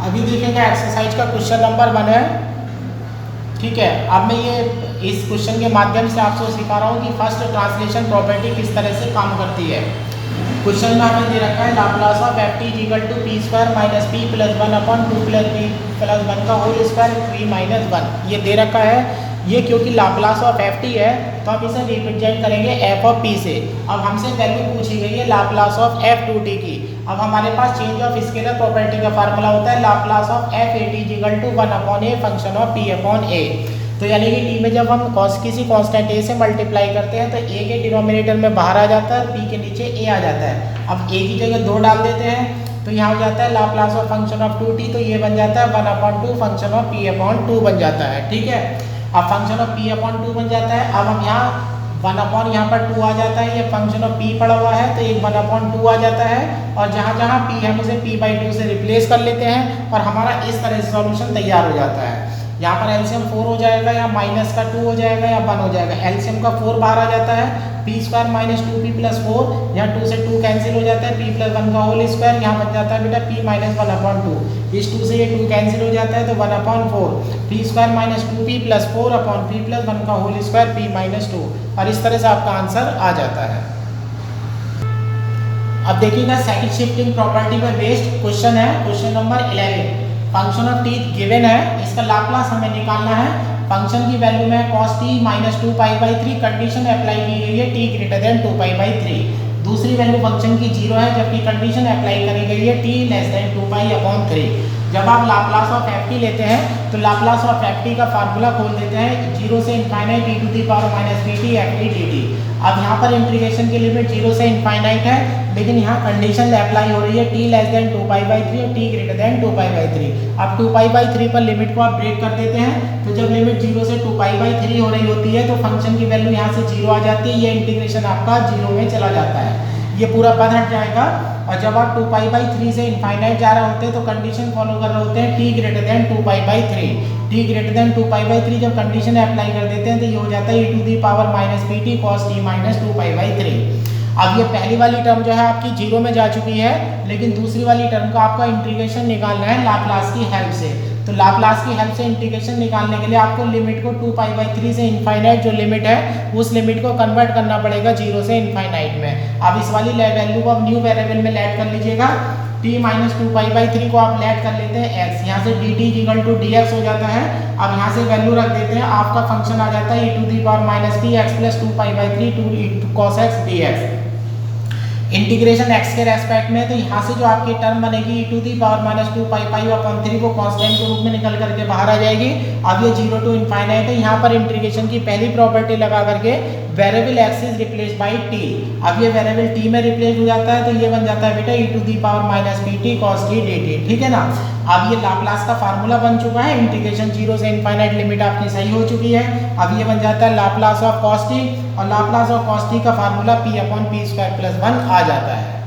अभी देखेंगे एक्सरसाइज का क्वेश्चन नंबर 1 है। ठीक है, अब मैं ये इस क्वेश्चन के माध्यम से आपको सिखा रहा हूँ कि फर्स्ट ट्रांसलेशन प्रॉपर्टी किस तरह से काम करती है। क्वेश्चन में हमें दे रखा है Laplace of f t equal to p square minus p plus 1 upon 2 plus p plus 1 का होल स्क्वायर 3 माइनस 1 ये दे रखा है। ये क्योंकि लाप्लास ऑफ एफ टी है तो हम इसे रिप्रेजेंट करेंगे एफ ऑफ पी से। अब हमसे वैल्यू पूछी गई है Laplace of F two T की। अब हमारे पास चेंज ऑफ स्केलर प्रॉपर्टी का फार्मूला होता है Laplace of F A T equal to 1 upon A function of P upon A. तो यानी कि टी में जब हम किसी कांस्टेंट ए से मल्टीप्लाई करते हैं तो ए के डिनोमिनेटर में बाहर आ जाता है और पी के नीचे ए आ जाता है। अब ए की जगह 2 डाल देते हैं तो यहाँ हो जाता है Laplace of function of 2t, तो ये बन जाता है 1 upon 2 function of p upon 2 बन जाता है। ठीक है, अब फंक्शन ऑफ p अपॉन 2 बन जाता है। अब हम यहाँ 1 अपॉन यहाँ पर 2 आ जाता है, ये फंक्शन ऑफ p पड़ा हुआ है तो एक 1 अपॉन 2 आ जाता है और जहाँ जहाँ p हम उसे p/2 से रिप्लेस कर लेते हैं और हमारा इस तरह से सॉल्यूशन तैयार हो जाता है। यहाँ पर एलसीएम 4 हो जाएगा या माइनस का 2 हो जाएगा या 1 हो जाएगा। एलसीएम का 4 बाहर आ जाता है, P square minus 2p plus 4, यहाँ 2 से 2 कैंसिल हो जाता है, p प्लस 1 का होल स्क्वायर यहाँ बन जाता है बेटा p माइनस 1 अपॉन 2। इस 2 से ये 2 कैंसिल हो जाता है तो 1 upon 4, P square minus 2p plus 4 upon p plus 1 का होल स्क्वायर p माइनस 2, और इस तरह से आपका आंसर आ जाता है। अब देखिएगा सेकंड शिफ्टिंग प्रॉपर्टी पर बेस्ड क्वेश्चन है, question number 11। Function of T given है, इसका लाप्लास हमें निकालना है। फंक्शन की वैल्यू में cos t minus 2π/3 condition apply की गई है t ग्रेटर देन 2π/3। दूसरी वैल्यू फंक्शन की 0 है जबकि कंडीशन अप्लाई करी गई है t लेस देन 2π/3। जब आप लाप्लास ऑफ एफ टी लेते हैं तो लाप्लास ऑफ एफ टी का फार्मूला खोल देते हैं 0 से infinite e to the power minus P t f t d t. अब यहाँ पर इंटीग्रेशन की लिमिट 0 से इनफाइनाइट है लेकिन यहाँ कंडीशन अप्लाई हो रही है t लेस देन 2π/3 और t ग्रेटर देन 2π/3। अब 2π/3 पर लिमिट को आप ब्रेक कर देते हैं तो जब लिमिट 0 से 2π/3 हो रही होती है तो फंक्शन की वैल्यू यहाँ से 0 आ जाती है, ये इंटीग्रेशन आपका 0 में चला जाता है, ये पूरा पद हट जाएगा। और जब आप 2π/3 से इनफाइनाइट जा रहे होते हैं तो कंडीशन फॉलो कर रहे होते हैं t greater than 2π/3। t greater than 2π/3 जब कंडीशन अप्लाई कर देते हैं तो ये हो जाता है e to the power minus P T cos T minus 2π/3। अब ये पहली वाली टर्म जो है आपकी 0 में जा चुकी है लेकिन दूसरी वाली टर्म का आपका इंटीग्रेशन निकालना है लाप्लास की हेल्प से। तो लाप्लास की हेल्प से इंटीग्रेशन निकालने के लिए आपको लिमिट को 2π/3 से इनफाइनाइट जो लिमिट है उस लिमिट को कन्वर्ट करना पड़ेगा 0 से इनफाइनाइट में। अब इस वाली वैल्यू को आप न्यू वेरिएबल में लेट कर लीजिएगा, t माइनस 2π/3 को आप लेट कर लेते हैं x, यहाँ से dt इक्वल टू dx हो जाता है। अब यहाँ से वैल्यू रख देते हैं, आपका फंक्शन आ जाता है e to the power minus p x plus 2π/3 to cos x dx। Integration x के रेस्पेक्ट में तो यहाँ से जो आपकी टर्म बनेगी e to the power minus 2π/3 को कांस्टेंट के रूप में निकल करके बाहर आ जाएगी। अब ये 0 टू इनफाइनाइट है, यहाँ पर इंटीग्रेशन की पहली प्रॉपर्टी लगा करके variable x is replace by t। अब ये वेरिएबल t में रिप्लेस हो जाता है तो ये बन जाता है बेटा e to the power minus P T cos t dt। ठीक है ना, अब ये लाप्लास का फार्मूला बन चुका है, इंटीग्रेशन 0 से इनफाइनाइट लिमिट आपकी सही हो चुकी है। अब ये बन जाता है लाप्लास ऑफ cos t और लाप्लास ऑफ cos t का formula p upon p square plus 1 आ जाता है।